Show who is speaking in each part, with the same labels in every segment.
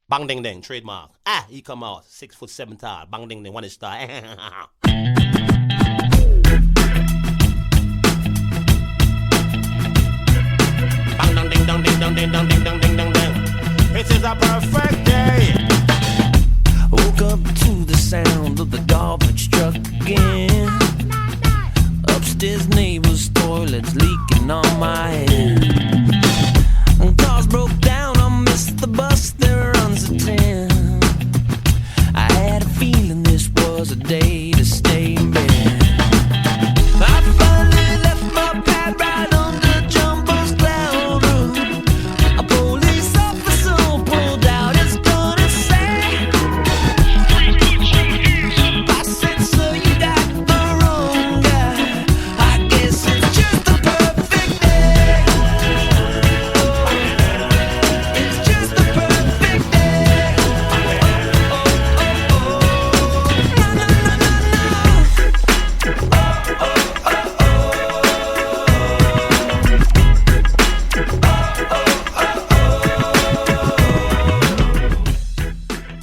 Speaker 1: Bang ding ding, trademark. He come out 6'7" tall. Bang ding ding, one is star. Bang dong ding dong ding dong ding dong ding dong ding dong ding. It is a perfect day.
Speaker 2: Woke up to the sound of the garbage truck again. Upstairs neighbor's toilets leaking on my head. And cars broke down, I missed the bus, there runs a 10. I had a feeling this was a day to stay in bed. I finally left my pad right under Jumbo's cloud roof. A police officer pulled out his gun and said, I said, sir, you got the wrong guy. I guess it's just the perfect day. It's just the perfect day. Na, na, na, na,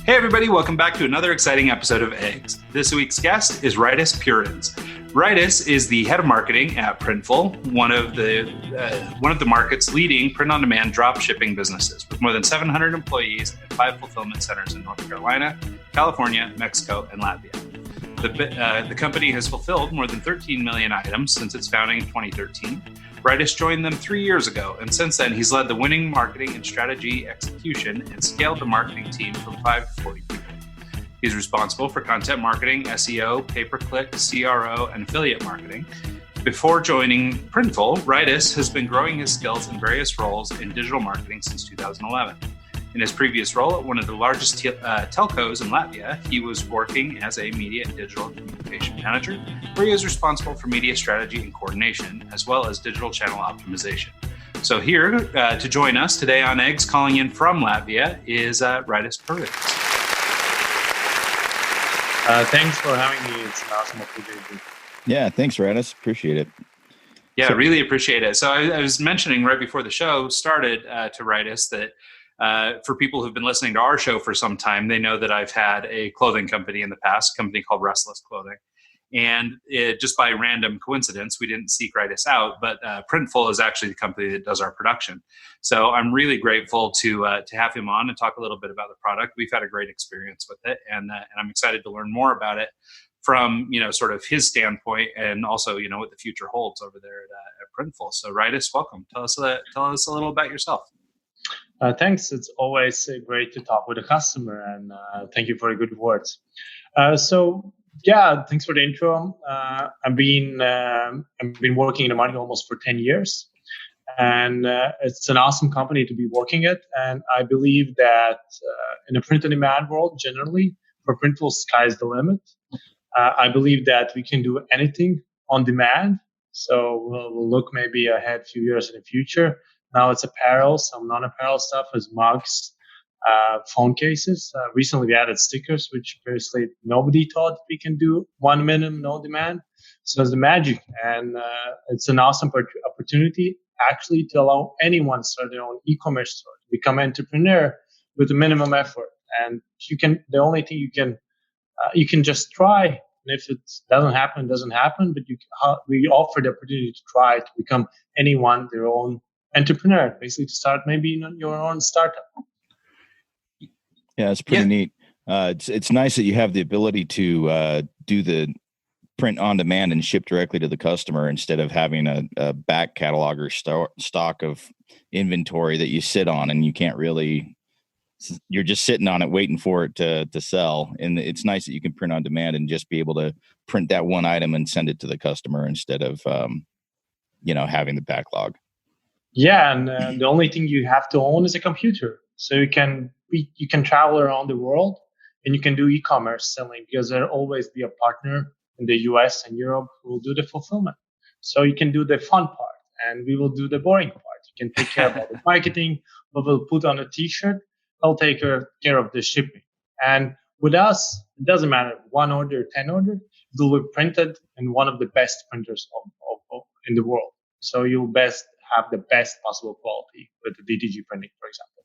Speaker 3: Hey everybody, welcome back to another exciting episode of Eggs. This week's guest is Raitis Purins. Raitis is the head of marketing at Printful, one of the market's leading print-on-demand drop shipping businesses, with more than 700 employees and 5 fulfillment centers in North Carolina, California, Mexico, and Latvia. The company has fulfilled more than 13 million items since its founding in 2013. Raitis joined them 3 years ago, and since then he's led the winning marketing and strategy execution and scaled the marketing team from 5 to 40 people. He's responsible for content marketing, SEO, pay-per-click, CRO, and affiliate marketing. Before joining Printful, Raitis has been growing his skills in various roles in digital marketing since 2011. In his previous role at one of the largest telcos in Latvia, he was working as a media and digital communication manager, where he was responsible for media strategy and coordination, as well as digital channel optimization. So here to join us today on Eggs, calling in from Latvia, is Raitis Purins.
Speaker 4: Thanks for having me. It's an awesome opportunity.
Speaker 5: Yeah, thanks, Raitis. Appreciate it.
Speaker 3: Yeah, really appreciate it. So I was mentioning right before the show started to Raitis that for people who've been listening to our show for some time, they know that I've had a clothing company in the past, a company called Restless Clothing. And just by random coincidence, we didn't seek Raitis out, but Printful is actually the company that does our production. So I'm really grateful to have him on and talk a little bit about the product. We've had a great experience with it, and I'm excited to learn more about it from sort of his standpoint, and also what the future holds over there at Printful. So Raitis, welcome. Tell us a little about yourself.
Speaker 4: Thanks. It's always great to talk with a customer, and thank you for the good words. Thanks for the intro. I've been working in the market almost for 10 years, and it's an awesome company to be working at. And I believe that in the print-on-demand world, generally, for Printful, sky's the limit. I believe that we can do anything on demand. So we'll look maybe ahead a few years in the future. Now it's apparel, some non-apparel stuff as mugs, phone cases. Recently we added stickers, which previously nobody thought we can do 1 minute, no demand. So it's the magic. And it's an awesome opportunity actually to allow anyone to start their own e-commerce store, to become an entrepreneur with a minimum effort. And the only thing you can just try. And if it doesn't happen, it doesn't happen. But we offer the opportunity to try to become anyone their own entrepreneur, basically to start maybe your own startup.
Speaker 5: Yeah, it's pretty neat. It's nice that you have the ability to do the print on demand and ship directly to the customer instead of having a back catalog or stock of inventory that you sit on and you can't really. You're just sitting on it waiting for it to sell. And it's nice that you can print on demand and just be able to print that one item and send it to the customer instead of having the backlog.
Speaker 4: Yeah, and the only thing you have to own is a computer. So you can travel around the world and you can do e-commerce selling, because there'll always be a partner in the US and Europe who will do the fulfillment. So you can do the fun part and we will do the boring part. You can take care of all the marketing, what we'll put on a t-shirt. I'll take care of the shipping. And with us, it doesn't matter, 1 order, 10 order, it will be printed in one of the best printers in the world. So you'll have the best possible quality with the DTG printing, for example.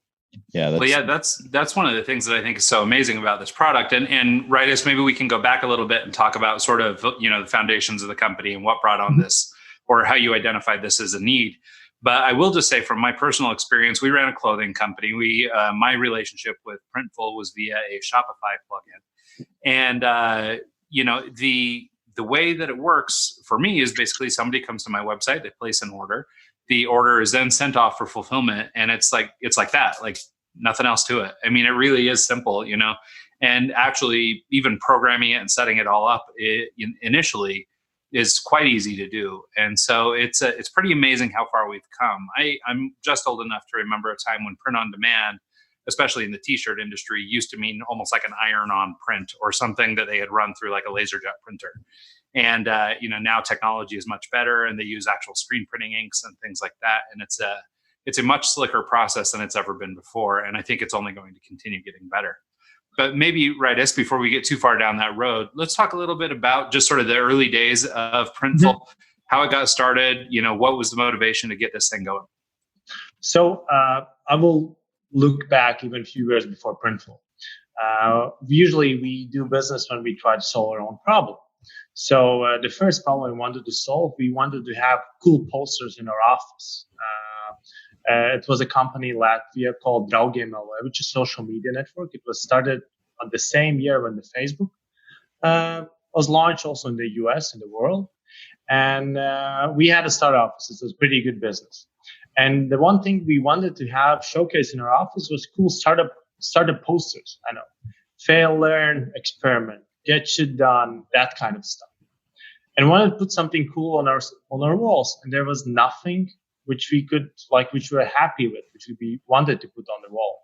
Speaker 3: That's one of the things that I think is so amazing about this product. And Raitis, maybe we can go back a little bit and talk about sort of, the foundations of the company and what brought on this, or how you identified this as a need. But I will just say, from my personal experience, we ran a clothing company. My relationship with Printful was via a Shopify plugin, and the way that it works for me is basically somebody comes to my website, they place an order, the order is then sent off for fulfillment, and it's like that, like nothing else to it. I mean, it really is simple, and actually even programming it and setting it all up initially is quite easy to do. And so it's pretty amazing how far we've come. I'm just old enough to remember a time when print on demand, especially in the t-shirt industry, used to mean almost like an iron-on print or something that they had run through like a laserjet printer. And now technology is much better, and they use actual screen printing inks and things like that. And it's a much slicker process than it's ever been before. And I think it's only going to continue getting better. But maybe, Raitis, before we get too far down that road, let's talk a little bit about just sort of the early days of Printful, how it got started, what was the motivation to get this thing going?
Speaker 4: So I will look back even a few years before Printful. Usually we do business when we try to solve our own problem. So the first problem we wanted to solve, we wanted to have cool posters in our office. It was a company in Latvia called Draugiem.lv, which is a social media network. It was started on the same year when the Facebook was launched, also in the US and the world. And we had a start office. It was pretty good business. And the one thing we wanted to have showcased in our office was cool startup posters. I know, fail, learn, experiment, get shit done, that kind of stuff. And wanted to put something cool on our walls. And there was nothing which we were happy with, which we wanted to put on the wall.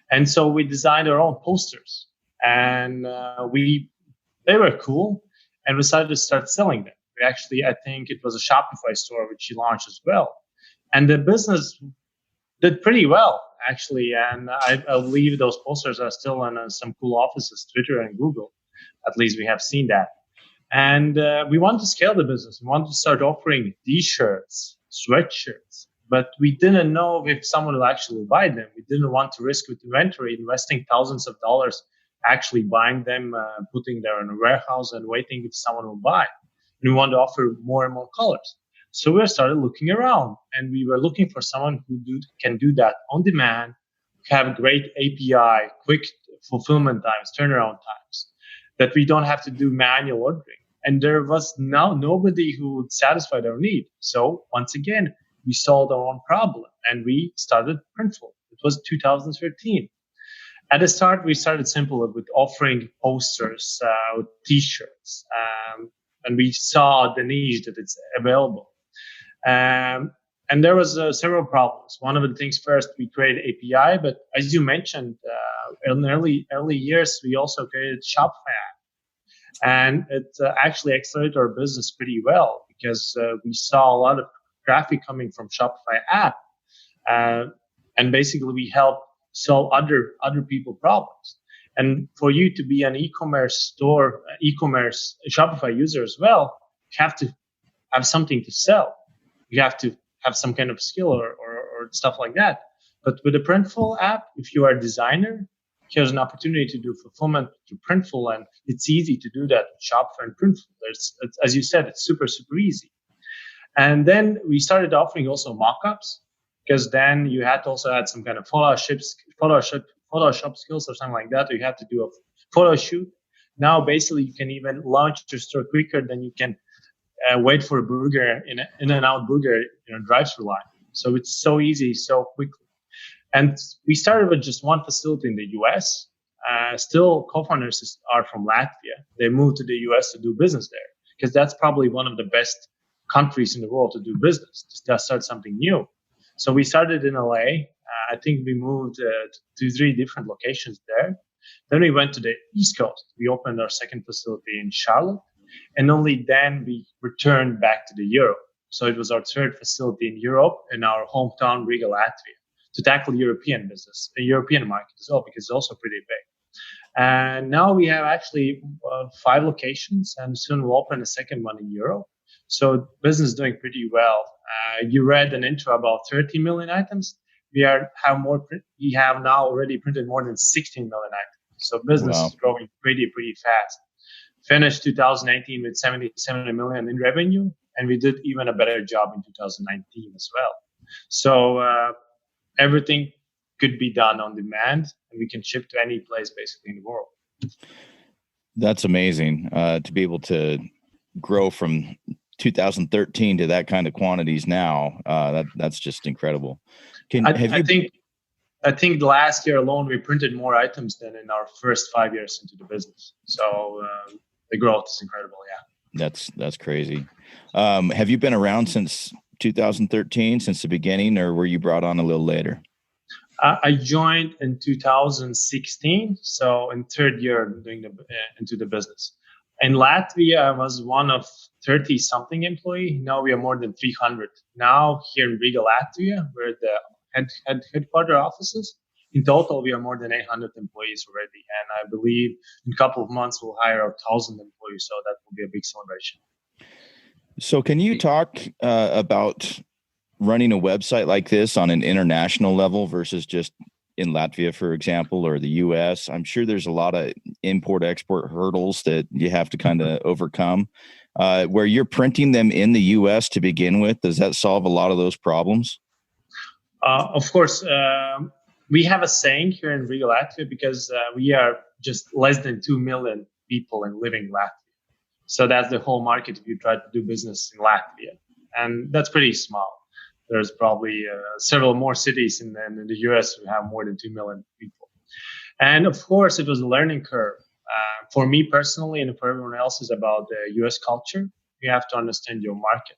Speaker 4: And so we designed our own posters, and they were cool, and we decided to start selling them. I think it was a Shopify store which we launched as well. And the business did pretty well, actually. And I believe those posters are still in some cool offices, Twitter and Google. At least we have seen that. And we wanted to scale the business. We wanted to start offering t-shirts, sweatshirts, but we didn't know if someone will actually buy them. We didn't want to risk with inventory, investing thousands of dollars, actually buying them, putting them in a warehouse and waiting if someone will buy. And we wanted to offer more and more colors. So we started looking around, and we were looking for someone who can do that on demand, have great API, quick fulfillment times, turnaround times, that we don't have to do manual ordering. And there was now nobody who would satisfy our need. So once again, we solved our own problem, and we started Printful. It was 2013. At the start, we started simple with offering posters, with t-shirts, and we saw the niche that it's available. And there was several problems. One of the things first, we created API, but as you mentioned, in early years, we also created Shopify app. And it actually accelerated our business pretty well, because we saw a lot of traffic coming from Shopify app. And basically we help solve other people problems. And for you to be an e-commerce Shopify user as well, you have to have something to sell. You have to have some kind of skill or stuff like that. But with the Printful app, if you are a designer, here's an opportunity to do fulfillment through Printful, and it's easy to do that with Shopify and Printful. It's, as you said, it's super, super easy. And then we started offering also mockups, because then you had to also add some kind of Photoshop skills or something like that, or you have to do a photo shoot. Now, basically, you can even launch your store quicker than you can wait for a burger in and out burger drive-through line. So it's so easy, so quickly. And we started with just one facility in the US. Still, co-founders are from Latvia. They moved to the US to do business there, because that's probably one of the best countries in the world to do business, to start something new. So we started in LA. I think we moved to 3 different locations there. Then we went to the East Coast. We opened our second facility in Charlotte. And only then we returned back to the Europe. So it was our third facility in Europe, in our hometown, Riga, Latvia, to tackle European business, the European market as well, because it's also pretty big. And now we have actually 5 locations, and soon we'll open a second one in Europe. So business is doing pretty well. You read an intro about 30 million items. we have now already printed more than 16 million items. So business is growing pretty fast. Finished 2018 with 77 million in revenue, and we did even a better job in 2019 as well. So everything could be done on demand, and we can ship to any place basically in the world.
Speaker 5: That's amazing to be able to grow from 2013 to that kind of quantities now. That's just incredible.
Speaker 4: I think last year alone we printed more items than in our first 5 years into the business. So the growth is incredible. Yeah,
Speaker 5: that's crazy. Have you been around since 2013, since the beginning, or were you brought on a little later?
Speaker 4: I joined in 2016, so in third year into the business. In Latvia, I was one of 30 something employee. Now we are more than 300. Now here in Riga, Latvia, where the headquarter offices. In total, we are more than 800 employees already, and I believe in a couple of months we'll hire 1,000 employees. So that will be a big celebration.
Speaker 5: So, can you talk about running a website like this on an international level versus just in Latvia, for example, or the US? I'm sure there's a lot of import-export hurdles that you have to kind of overcome. Where you're printing them in the US to begin with, does that solve a lot of those problems?
Speaker 4: Of course, we have a saying here in Riga, Latvia, because we are just less than 2 million people and living in Latvia. So that's the whole market if you try to do business in Latvia. And that's pretty small. There's probably several more cities in the US who have more than 2 million people. And of course, it was a learning curve. For me personally and for everyone else, is about the US culture. You have to understand your market.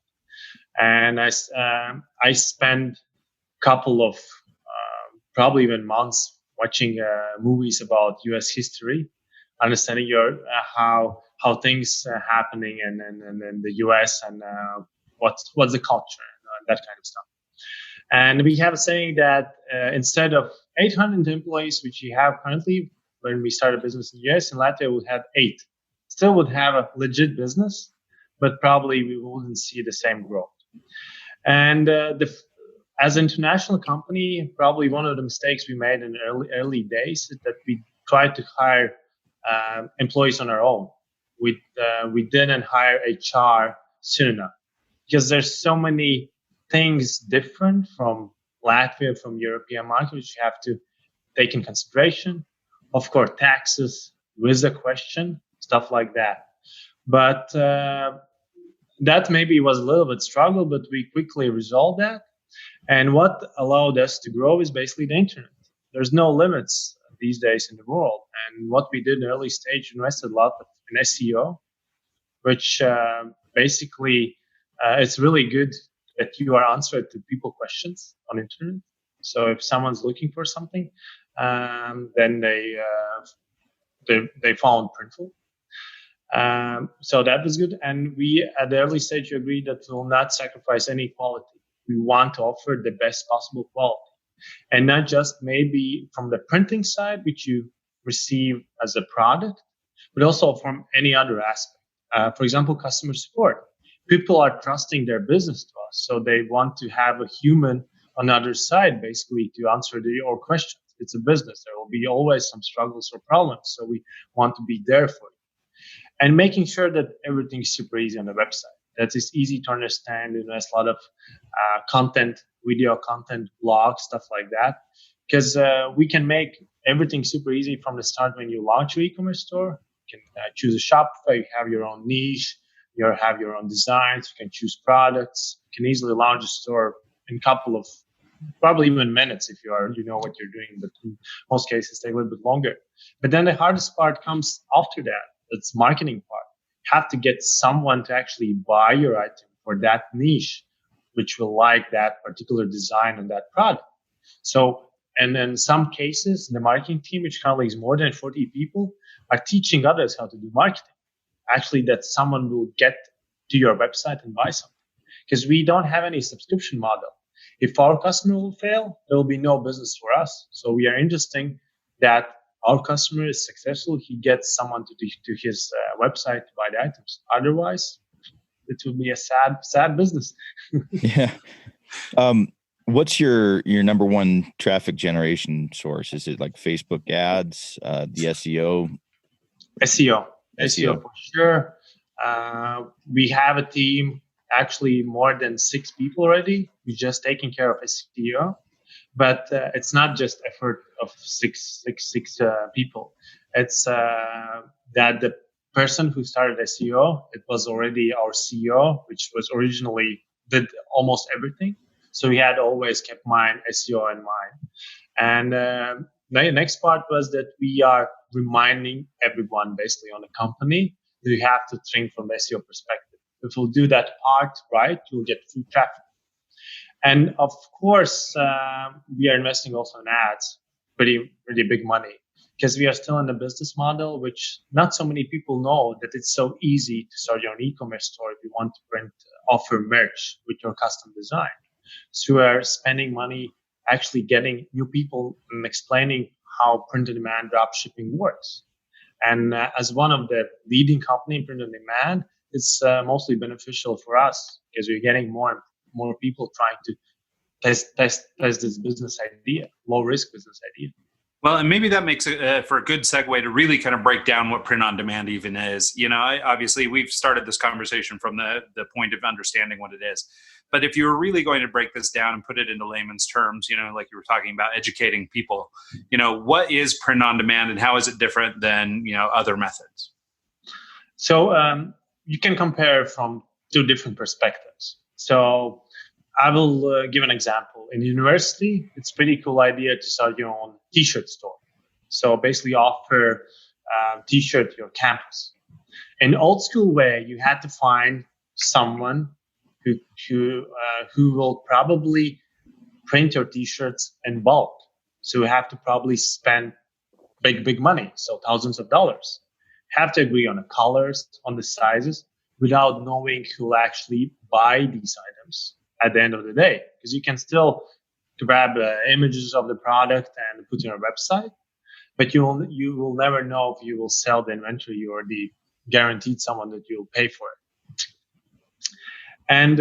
Speaker 4: And I spent a couple of probably even months watching movies about US history, understanding how things are happening and the US and what's the culture and that kind of stuff. And we have a saying that instead of 800 employees, which we have currently, when we started business in the US, in Latvia we had 8. Still would have a legit business, but probably we wouldn't see the same growth. And as an international company, probably one of the mistakes we made in early days is that we tried to hire employees on our own. We didn't hire HR soon enough because there's so many things different from Latvia, from European market, which you have to take in consideration. Of course, taxes, visa question, stuff like that. But that maybe was a little bit struggle, but we quickly resolved that. And what allowed us to grow is basically the internet. There's no limits these days in the world. And what we did in the early stage, invested a lot in SEO, which basically it's really good that you are answered to people questions on internet. So if someone's looking for something, then they found Printful. So that was good. And we at the early stage agreed that we will not sacrifice any quality. We want to offer the best possible quality, and not just maybe from the printing side, which you receive as a product, but also from any other aspect. For example, customer support. People are trusting their business to us, so they want to have a human on the other side, basically, to answer your questions. It's a business. There will be always some struggles or problems, so we want to be there for you. And making sure that everything's super easy on the website. That is easy to understand. There's a lot of content, video content, blogs, stuff like that. Because we can make everything super easy from the start when you launch your e-commerce store. You can choose a Shopify, you have your own niche, you have your own designs, you can choose products. You can easily launch a store in a couple of, probably even minutes if you know what you're doing, but in most cases take a little bit longer. But then the hardest part comes after that. It's marketing part. Have to get someone to actually buy your item for that niche, which will like that particular design on that product. So, and in some cases, the marketing team, which currently is more than 40 people, are teaching others how to do marketing. Actually, that someone will get to your website and buy something. Because we don't have any subscription model. If our customer will fail, there will be no business for us. So we are interesting that our customer is successful, he gets someone to his website to buy the items. Otherwise, it would be a sad business.
Speaker 5: Yeah. What's your number one traffic generation source? Is it like Facebook ads, the SEO?
Speaker 4: SEO for sure. We have a team, actually more than 6 people already, who's just taking care of SEO. But it's not just effort of six people. It's that the person who started SEO, it was already our CEO, which was originally did almost everything. So he had always kept SEO in mind. And the next part was that we are reminding everyone basically on the company that you have to think from the SEO perspective. If you'll do that part right, you'll get free traffic. And of course, we are investing also in ads, pretty big money, because we are still in the business model, which not so many people know that it's so easy to start your own e-commerce store if you want to offer merch with your custom design. So we are spending money actually getting new people and explaining how print-on-demand dropshipping works. And as one of the leading company in print-on-demand, it's mostly beneficial for us because we're getting more people trying to test this business idea, low risk business idea.
Speaker 3: Well, and maybe that makes it for a good segue to really kind of break down what print on demand even is. Obviously we've started this conversation from the point of understanding what it is. But if you were really going to break this down and put it into layman's terms, like you were talking about educating people, what is print on demand and how is it different than, other methods?
Speaker 4: So you can compare from 2 different perspectives. So I will give an example. In university, it's a pretty cool idea to start your own t-shirt store. So basically offer t-shirt to your campus. In old school way, you had to find someone who will probably print your t-shirts in bulk. So you have to probably spend big money, so thousands of dollars. Have to agree on the colors, on the sizes, without knowing who will actually buy these items at the end of the day. Because you can still grab images of the product and put it on your website, but you will never know if you will sell the inventory or the guaranteed someone that you'll pay for it. And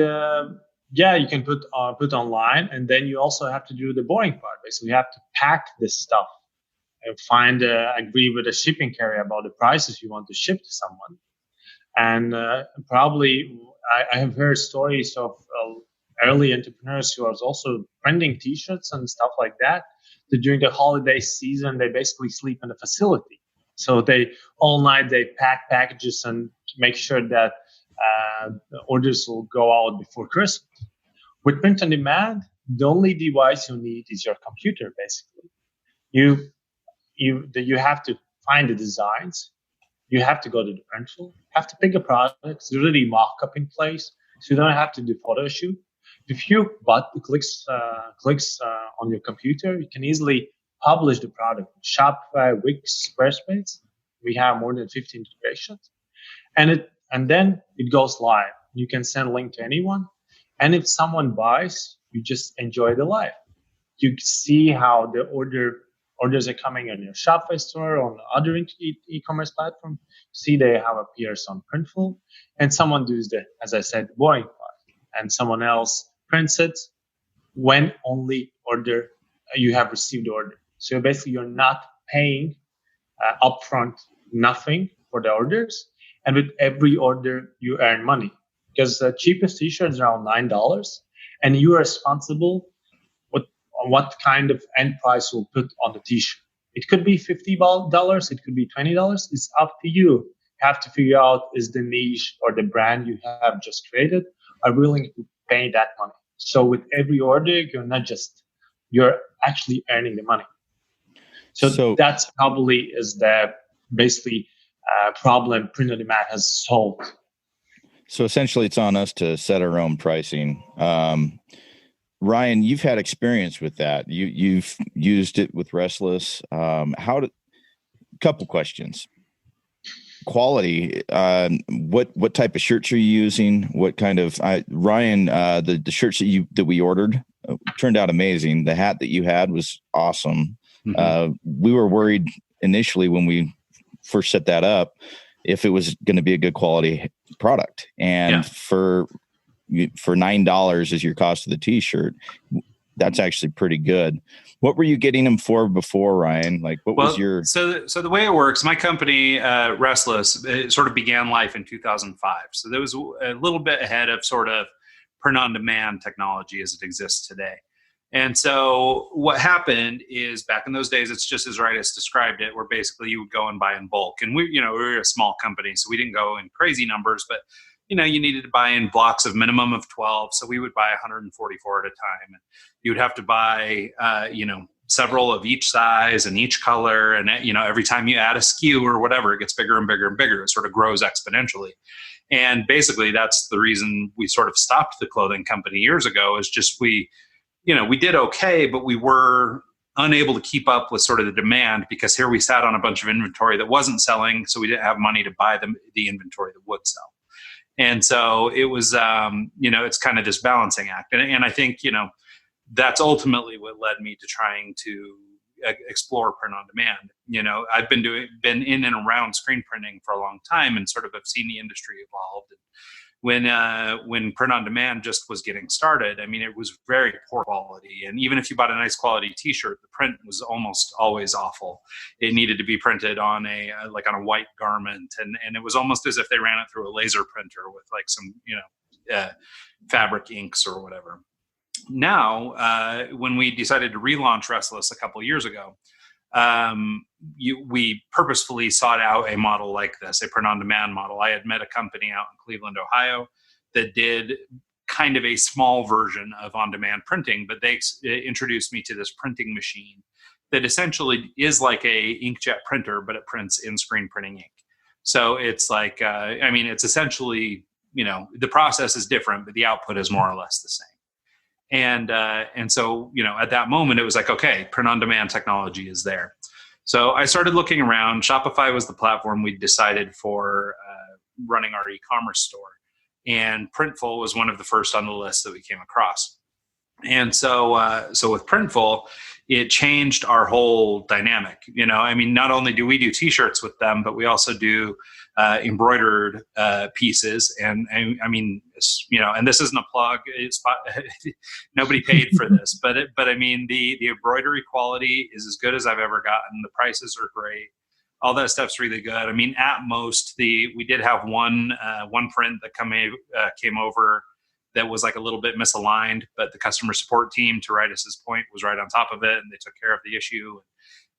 Speaker 4: you can put online, and then you also have to do the boring part. Basically, you have to pack this stuff and agree with a shipping carrier about the prices you want to ship to someone. And probably I have heard stories of early entrepreneurs who are also printing t-shirts and stuff like that during the holiday season, they basically sleep in the facility. So all night they pack packages and make sure that the orders will go out before Christmas. With print on demand, the only device you need is your computer, basically. You have to find the designs. You have to go to the Printful. You have to pick a product. There's already mock-up in place, so you don't have to do photo shoot. If you clicks on your computer, you can easily publish the product. Shopify, Wix, Squarespace. We have more than 15 integrations, and then it goes live. You can send a link to anyone, and if someone buys, you just enjoy the live. You see how the orders are coming on your Shopify store, on other e-commerce platform. See they have appears on Printful, and someone does as I said, boring part, and someone else prints it when only you have received the order. So basically, you're not paying upfront nothing for the orders, and with every order you earn money because the cheapest t-shirt is around $9, and you are responsible what kind of end price we'll put on the t-shirt. It could be $50, it could be $20. It's up to you. You have to figure out is the niche or the brand you have just created are willing to pay that money. So with every order, you're actually earning the money. So that's probably is the basically problem print on demand has solved.
Speaker 5: So essentially it's on us to set our own pricing. Ryan, you've had experience with that. You've used it with Restless. Couple questions. Quality. What type of shirts are you using? What kind of Ryan? The shirts that we ordered turned out amazing. The hat that you had was awesome. Mm-hmm. We were worried initially when we first set that up if it was going to be a good quality product, and for $9 is your cost of the t-shirt. that's actually pretty good. What were you getting them for before, Ryan? Like, what was your?
Speaker 3: So the way it works, my company, Restless, it sort of began life in 2005. So that was a little bit ahead of sort of print-on-demand technology as it exists today. And so what happened is back in those days, it's just as Raitis described it, where basically you would go and buy in bulk. And we were a small company, so we didn't go in crazy numbers, but you needed to buy in blocks of minimum of 12. So we would buy 144 at a time. And you would have to buy, several of each size and each color. And, every time you add a SKU or whatever, it gets bigger and bigger and bigger. It sort of grows exponentially. And basically that's the reason we sort of stopped the clothing company years ago, is just we did okay, but we were unable to keep up with sort of the demand, because here we sat on a bunch of inventory that wasn't selling. So we didn't have money to buy the inventory that would sell. And so it was, it's kind of this balancing act. And I think, that's ultimately what led me to trying to explore print on demand. I've been in and around screen printing for a long time and sort of have seen the industry evolve. When print on demand just was getting started, I mean, it was very poor quality. And even if you bought a nice quality t-shirt, the print was almost always awful. It needed to be printed on a white garment. And it was almost as if they ran it through a laser printer with like some, fabric inks or whatever. Now, when we decided to relaunch Restless a couple of years ago, we purposefully sought out a model like this, a print-on-demand model. I had met a company out in Cleveland, Ohio, that did kind of a small version of on-demand printing, but they introduced me to this printing machine that essentially is like a inkjet printer, but it prints in-screen printing ink. So it's like, it's essentially, the process is different, but the output is more or less the same. And so, at that moment, it was like, okay, print-on-demand technology is there. So I started looking around. Shopify was the platform we decided for running our e-commerce store. And Printful was one of the first on the list that we came across. And so with Printful, it changed our whole dynamic. Not only do we do t-shirts with them, but we also do embroidered pieces. And and this isn't a plug. Nobody paid for this, but the embroidery quality is as good as I've ever gotten. The prices are great. All that stuff's really good. At most, we did have one print that came over that was like a little bit misaligned, but the customer support team, to Raitis's point, was right on top of it, and they took care of the issue.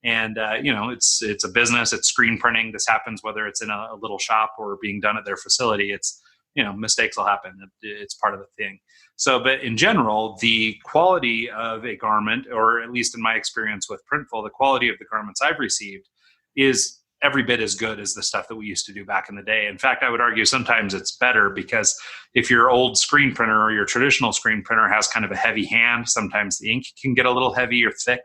Speaker 3: And it's a business. It's screen printing. This happens whether it's in a little shop or being done at their facility. It's mistakes will happen. It's part of the thing. So, but in general, the quality of a garment, or at least in my experience with Printful, the quality of the garments I've received is every bit as good as the stuff that we used to do back in the day. In fact, I would argue sometimes it's better, because if your old screen printer or your traditional screen printer has kind of a heavy hand, sometimes the ink can get a little heavy or thick.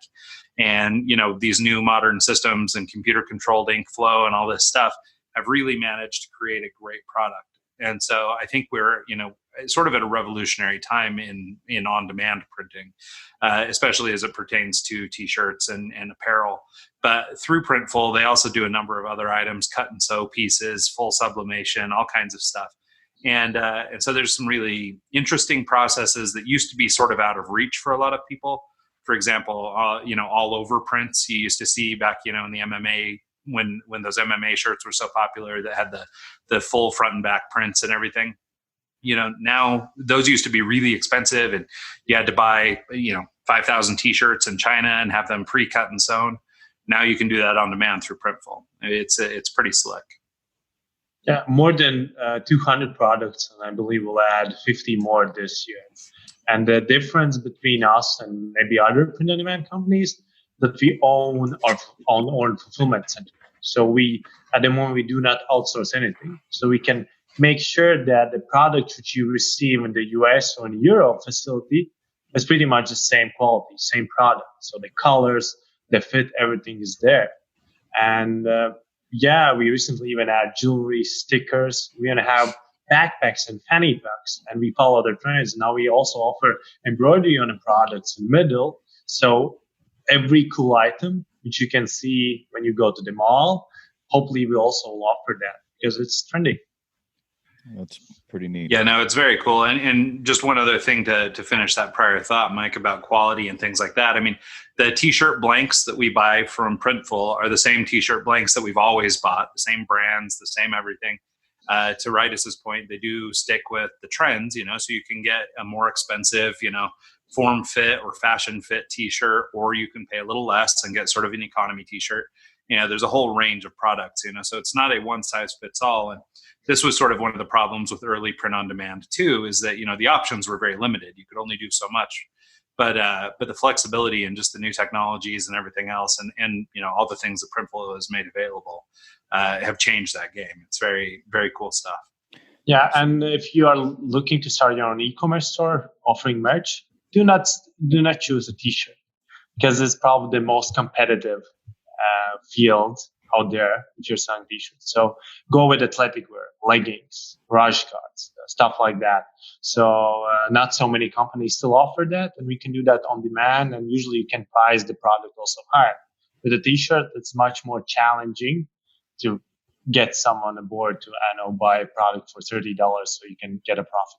Speaker 3: And, these new modern systems and computer controlled ink flow and all this stuff have really managed to create a great product. And so I think we're, sort of at a revolutionary time in on-demand printing, especially as it pertains to t-shirts and apparel. But through Printful, they also do a number of other items, cut and sew pieces, full sublimation, all kinds of stuff. And so there's some really interesting processes that used to be sort of out of reach for a lot of people. For example, all over prints you used to see back, in the MMA, when those MMA shirts were so popular that had the full front and back prints and everything. Now those used to be really expensive, and you had to buy, 5,000 t-shirts in China and have them pre-cut and sewn. Now you can do that on demand through Printful. It's pretty slick.
Speaker 4: Yeah, more than 200 products, and I believe we'll add 50 more this year. And the difference between us and maybe other print-on-demand companies, that we own our own fulfillment center. So at the moment, we do not outsource anything. So we can make sure that the product which you receive in the US or in Europe facility is pretty much the same quality, same product. So the colors, the fit, everything is there. And we recently even added jewelry, stickers. We're going to have backpacks and fanny packs, and we follow the trends. Now we also offer embroidery on the products in the middle. So every cool item which you can see when you go to the mall, hopefully we also will offer that, because it's trending.
Speaker 5: That's pretty neat.
Speaker 3: Yeah, no, it's very cool. And just one other thing to finish that prior thought, Mike, about quality and things like that. I mean, the t-shirt blanks that we buy from Printful are the same t-shirt blanks that we've always bought, the same brands, the same everything. To Raitis's point, they do stick with the trends, so you can get a more expensive, form fit or fashion fit t-shirt, or you can pay a little less and get sort of an economy t-shirt. There's a whole range of products, so it's not a one size fits all. And this was sort of one of the problems with early print on demand too, is that, the options were very limited. You could only do so much, but the flexibility and just the new technologies and everything else and all the things that Printful has made available have changed that game. It's very, very cool stuff.
Speaker 4: Yeah. And if you are looking to start your own e-commerce store offering merch, do not choose a t-shirt, because it's probably the most competitive field out there if you're selling t-shirts. So go with athletic wear, leggings, rush cuts, stuff like that. So not so many companies still offer that, and we can do that on demand, and usually you can price the product also higher. With a t-shirt, it's much more challenging to get someone aboard to buy a product for $30 so you can get a profit.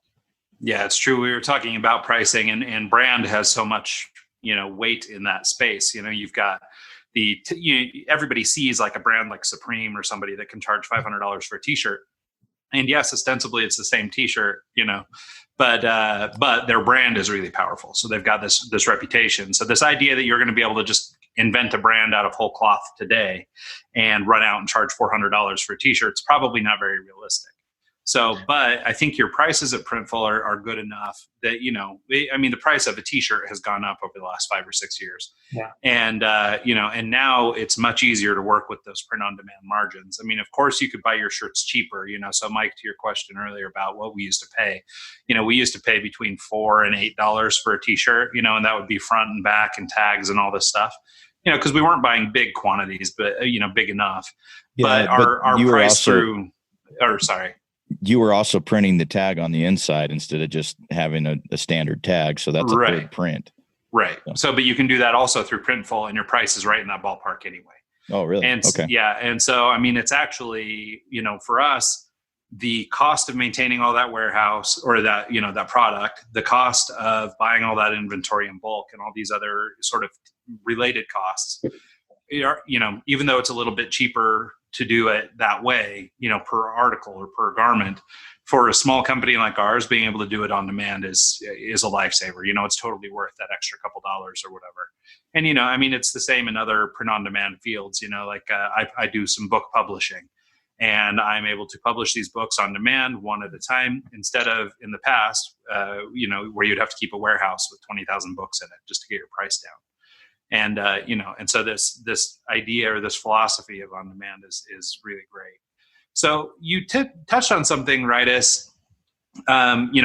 Speaker 3: Yeah, it's true. We were talking about pricing, and brand has so much weight in that space. You've got everybody sees like a brand like Supreme or somebody that can charge $500 for a t-shirt, and yes, ostensibly it's the same t-shirt, but their brand is really powerful. So they've got this reputation. So this idea that you're going to be able to just invent a brand out of whole cloth today and run out and charge $400 for a t-shirt is probably not very realistic. So, but I think your prices at Printful are good enough that, the price of a t-shirt has gone up over the last 5 or 6 years.
Speaker 4: Yeah.
Speaker 3: And, and now it's much easier to work with those print on demand margins. I mean, of course you could buy your shirts cheaper, so Mike, to your question earlier about what we used to pay, we used to pay between $4 and $8 for a t-shirt, and that would be front and back and tags and all this stuff, because we weren't buying big quantities, but, big enough.
Speaker 5: Yeah,
Speaker 3: but our price
Speaker 5: also,
Speaker 3: sorry.
Speaker 5: You were also printing the tag on the inside instead of just having a standard tag. So that's a third print.
Speaker 3: Right. So, but you can do that also through Printful, and your price is right in that ballpark anyway.
Speaker 5: Oh, really?
Speaker 3: And
Speaker 5: okay.
Speaker 3: Yeah. And so, it's actually, for us, the cost of maintaining all that warehouse or that, that product, the cost of buying all that inventory in bulk and all these other sort of related costs, even though it's a little bit cheaper to do it that way, per article or per garment, for a small company like ours, being able to do it on demand is a lifesaver. It's totally worth that extra couple dollars or whatever. And, it's the same in other print on demand fields, I do some book publishing, and I'm able to publish these books on demand one at a time, instead of in the past, where you'd have to keep a warehouse with 20,000 books in it just to get your price down. And, and so this idea or this philosophy of on demand is really great. So you touched on something, Raitis,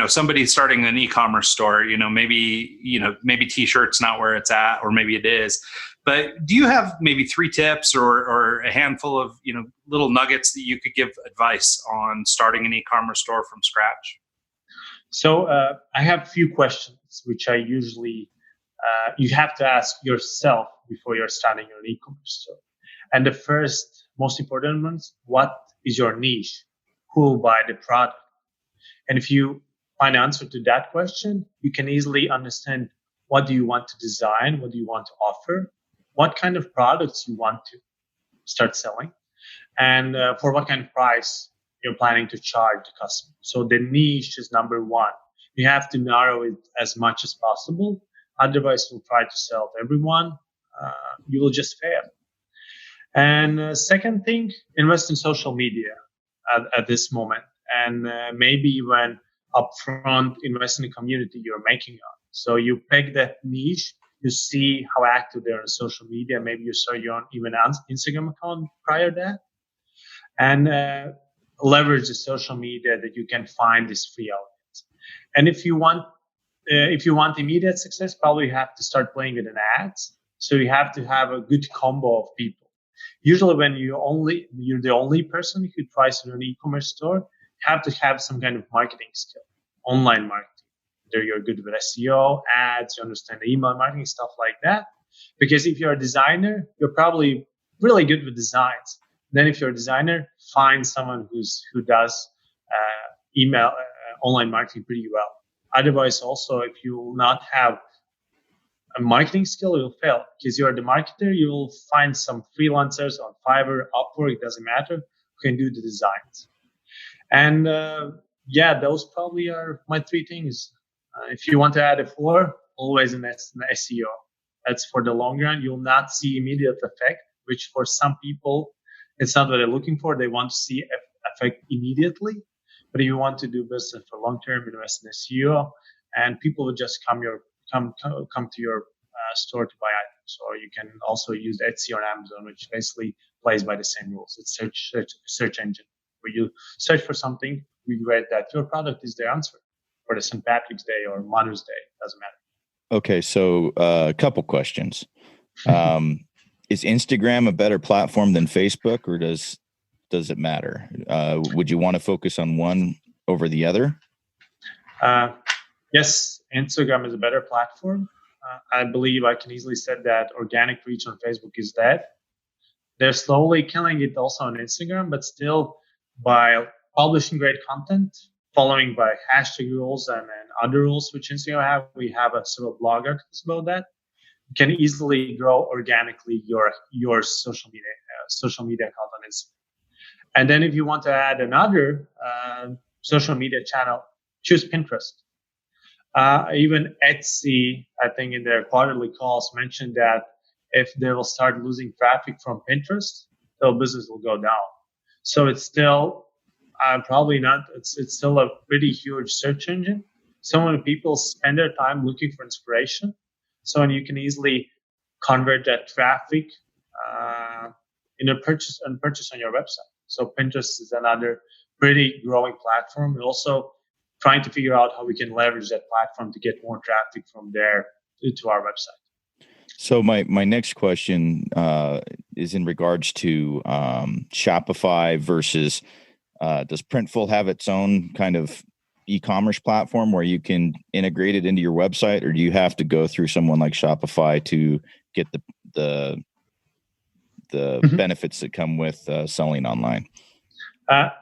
Speaker 3: somebody starting an e-commerce store, maybe t-shirts not where it's at, or maybe it is, but do you have maybe 3 tips or a handful of, little nuggets that you could give advice on starting an e-commerce store from scratch?
Speaker 4: So I have a few questions, which I usually you have to ask yourself before you're starting your e-commerce store. And the first, most important ones, what is your niche? Who will buy the product? And if you find an answer to that question, you can easily understand what do you want to design, what do you want to offer, what kind of products you want to start selling, and for what kind of price you're planning to charge the customer. So the niche is number one. You have to narrow it as much as possible. Otherwise, you'll try to sell to everyone. You will just fail. And second thing, invest in social media at this moment. And maybe when upfront, invest in the community you're making on. So you pick that niche, you see how active they are on social media. Maybe you saw your own even Instagram account prior to that. And leverage the social media that you can find this free audience. And if you want immediate success, probably you have to start playing with an ads. So you have to have a good combo of people. Usually when you're the only person who tries to run an e-commerce store, you have to have some kind of marketing skill, online marketing. Either you're good with SEO, ads, you understand the email marketing, stuff like that. Because if you're a designer, you're probably really good with designs. Then if you're a designer, find someone who does email, online marketing pretty well. Otherwise, also, if you will not have a marketing skill, you'll fail because you're the marketer. You will find some freelancers on Fiverr, Upwork, it doesn't matter, who can do the designs. And those probably are my three things. If you want to add a four, always an SEO. That's for the long run. You'll not see immediate effect, which for some people, it's not what they're looking for. They want to see effect immediately. But if you want to do business for long term, invest in SEO, and people will just come to your store to buy items. Or you can also use Etsy or Amazon, which basically plays by the same rules. It's search engine where you search for something, you read that your product is the answer for the St. Patrick's Day or Mother's Day. Doesn't matter.
Speaker 5: Okay, so a couple questions. Is Instagram a better platform than Facebook, or does it matter? Would you want to focus on one over the other?
Speaker 4: Yes, Instagram is a better platform. I believe I can easily say that organic reach on Facebook is dead. They're slowly killing it also on Instagram, but still by publishing great content, following by hashtag rules and other rules which Instagram have. We have several blog articles about that. You can easily grow organically your social media account on Instagram. And then if you want to add another social media channel, choose Pinterest. Even Etsy, I think in their quarterly calls mentioned that if they will start losing traffic from Pinterest, their business will go down. So it's still probably not. It's still a pretty huge search engine. So many people spend their time looking for inspiration. So you can easily convert that traffic in a purchase on your website. So Pinterest is another pretty growing platform. We're also trying to figure out how we can leverage that platform to get more traffic from there to our website.
Speaker 5: So my next question is in regards to Shopify versus does Printful have its own kind of e-commerce platform where you can integrate it into your website, or do you have to go through someone like Shopify to get the benefits that come with selling online?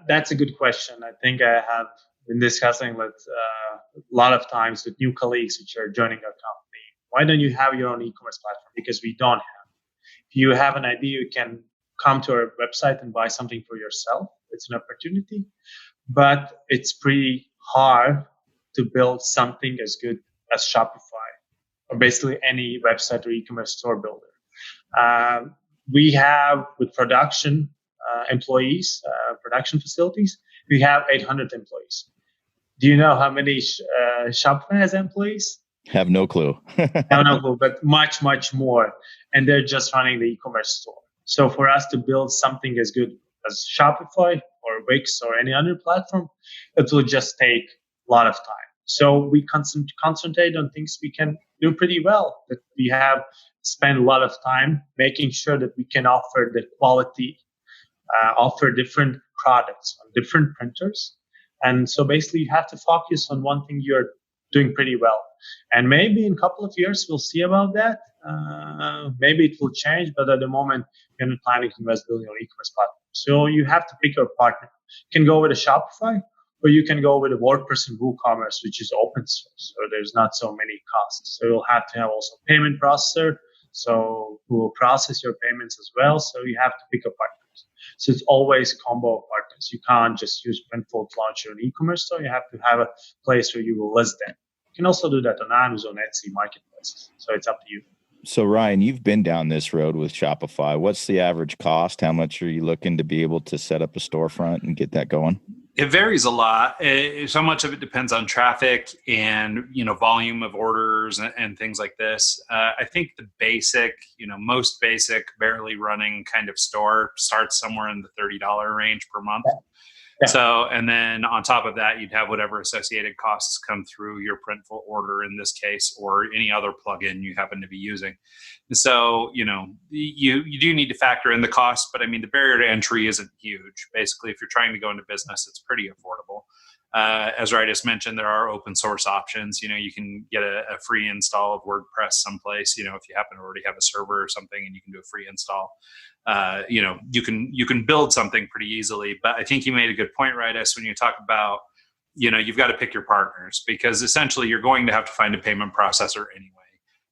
Speaker 4: That's a good question. I think I have been discussing with a lot of times with new colleagues which are joining our company. Why don't you have your own e-commerce platform? Because we don't have. If you have an idea, you can come to our website and buy something for yourself. It's an opportunity, but it's pretty hard to build something as good as Shopify or basically any website or e-commerce store builder. We have with production employees, production facilities, we have 800 employees. Do you know how many Shopify has employees?
Speaker 5: Have no clue.
Speaker 4: Have no clue, but much, much more. And they're just running the e-commerce store. So for us to build something as good as Shopify or Wix or any other platform, it will just take a lot of time. So we concentrate on things we can do pretty well, that we have spent a lot of time making sure that we can offer the quality, offer different products on different printers. And so basically you have to focus on one thing you're doing pretty well. And maybe in a couple of years, we'll see about that. Maybe it will change, but at the moment, we're not planning to invest building an e-commerce platform. So you have to pick your partner. You can go with a Shopify, or you can go with a WordPress and WooCommerce, which is open source. So there's not so many costs. So you'll have to have also a payment processor, so who will process your payments as well. So you have to pick a partner. So it's always a combo of partners. You can't just use Printful to launch your e-commerce store. You have to have a place where you will list them. You can also do that on Amazon, Etsy, marketplaces. So it's up to you.
Speaker 5: So Ryan, you've been down this road with Shopify. What's the average cost? How much are you looking to be able to set up a storefront and get that going?
Speaker 3: It varies a lot. So much of it depends on traffic and, volume of orders and things like this. I think the basic, most basic, barely running kind of store starts somewhere in the $30 range per month. Yeah. So, and then on top of that, you'd have whatever associated costs come through your Printful order in this case, or any other plugin you happen to be using. So, you do need to factor in the cost, but I mean, the barrier to entry isn't huge. Basically, if you're trying to go into business, it's pretty affordable. As Raitis mentioned, there are open source options. You can get a free install of WordPress someplace, if you happen to already have a server or something, and you can do a free install. You can build something pretty easily. But I think you made a good point, Raitis, when you talk about you've got to pick your partners, because essentially you're going to have to find a payment processor anyway.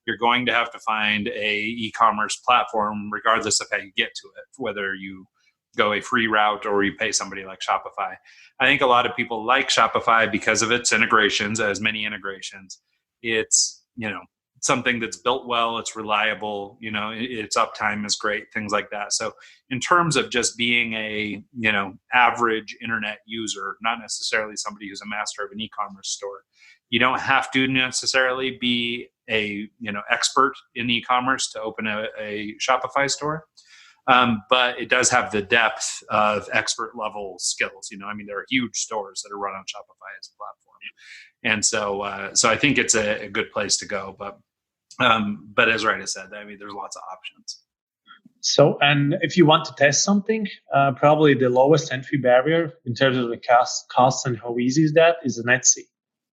Speaker 3: You're going to have to find a e-commerce platform, regardless of how you get to it, whether you go a free route or you pay somebody like Shopify. I think a lot of people like Shopify because of its integrations, as many integrations. It's, something that's built well, it's reliable, its uptime is great, things like that. So in terms of just being a, average internet user, not necessarily somebody who's a master of an e-commerce store, you don't have to necessarily be a, expert in e-commerce to open a Shopify store. But it does have the depth of expert level skills. There are huge stores that are run on Shopify as a platform. And so I think it's a good place to go. But as Raitis said, there's lots of options. So,
Speaker 4: and if you want to test something, probably the lowest entry barrier in terms of the costs and how easy is that is an Etsy.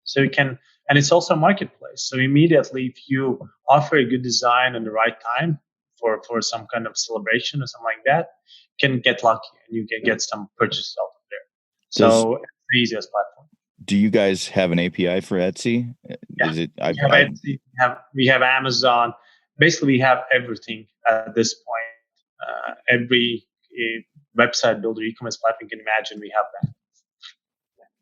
Speaker 4: So you can, and it's also a marketplace. So immediately, if you offer a good design in the right time for some kind of celebration or something like that, you can get lucky and you can get some purchases out of there. So it's the easiest platform.
Speaker 5: Do you guys have an API for Etsy?
Speaker 4: Yeah.
Speaker 5: Is it?
Speaker 4: Etsy, we have Amazon. Basically, we have everything at this point. Every website builder, e-commerce platform you can imagine, we have that.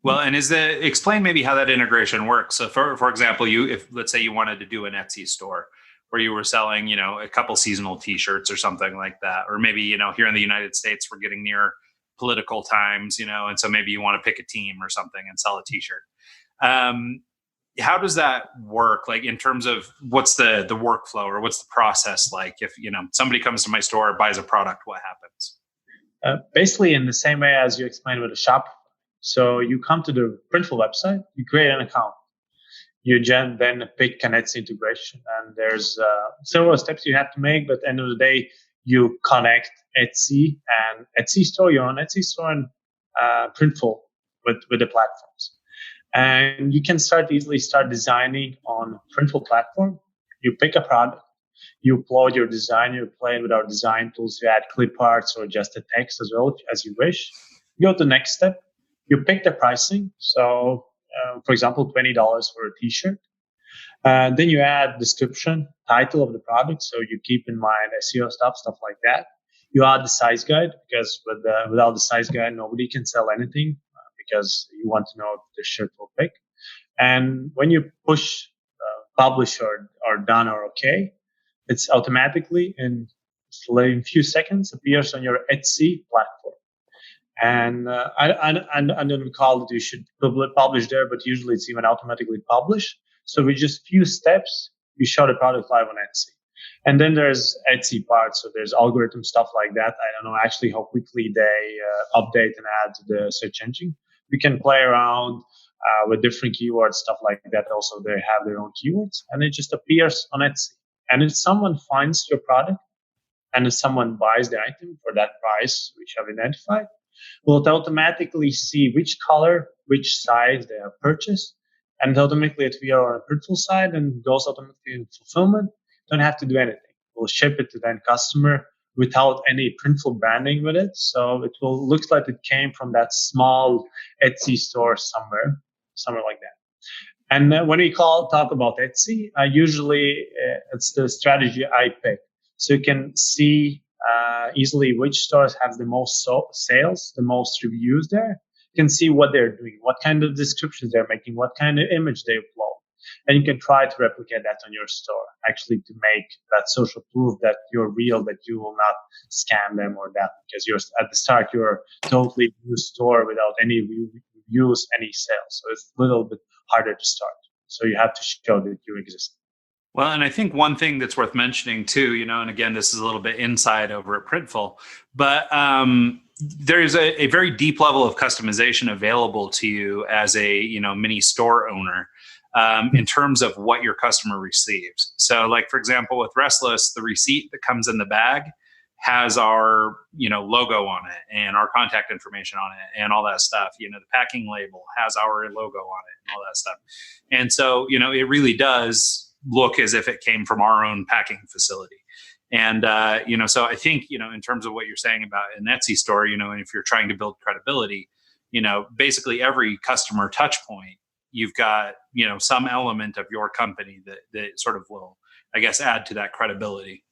Speaker 3: Well, and explain maybe how that integration works. So, for example, if let's say you wanted to do an Etsy store where you were selling, a couple seasonal T-shirts or something like that, or maybe here in the United States we're getting near political times, and so maybe you want to pick a team or something and sell a T-shirt. How does that work? Like in terms of what's the workflow or what's the process like? If somebody comes to my store, buys a product, what happens?
Speaker 4: Basically, in the same way as you explained with a shop. So you come to the Printful website, you create an account. You then pick an Etsy integration, and there's several steps you have to make. But at the end of the day, you connect Etsy and Etsy store, your own Etsy store, and Printful with the platforms. And you can easily start designing on Printful platform. You pick a product, you upload your design, you play with our design tools, you add clip arts or just the text as well as you wish. You go to the next step. You pick the pricing. So, for example, $20 for a T-shirt. Then you add description, title of the product. So you keep in mind SEO stuff like that. You add the size guide, because without the size guide, nobody can sell anything, because you want to know if the shirt will pick. And when you push publish or done or okay, it's automatically in a few seconds appears on your Etsy platform. And I don't recall that you should publish there, but usually it's even automatically published. So with just few steps, you show the product live on Etsy. And then there's Etsy parts. So there's algorithm stuff like that. I don't know actually how quickly they update and add to the search engine. You can play around with different keywords, stuff like that. Also, they have their own keywords, and it just appears on Etsy. And if someone finds your product and if someone buys the item for that price, which I've identified, will automatically see which color, which size they have purchased, and automatically if we are on a Printful side and goes automatically in fulfillment, don't have to do anything. We'll ship it to the end customer without any Printful branding with it. So it will look like it came from that small Etsy store somewhere like that. And when we talk about Etsy, usually it's the strategy I pick. So you can see easily which stores have the most sales, the most reviews there. You can see what they're doing, what kind of descriptions they're making, what kind of image they upload. And you can try to replicate that on your store, actually to make that social proof that you're real, that you will not scam them or that, because you're at the start, you're a totally new store without any reviews, any sales. So it's a little bit harder to start. So you have to show that you exist.
Speaker 3: Well, and I think one thing that's worth mentioning too, and again, this is a little bit inside over at Printful, but there is a very deep level of customization available to you as a mini store owner in terms of what your customer receives. So, like for example, with Restless, the receipt that comes in the bag has our logo on it and our contact information on it and all that stuff. The packing label has our logo on it and all that stuff. And so it really does look as if it came from our own packing facility. And, so I think, in terms of what you're saying about an Etsy store, and if you're trying to build credibility, basically every customer touch point, you've got, some element of your company that sort of will, I guess, add to that credibility.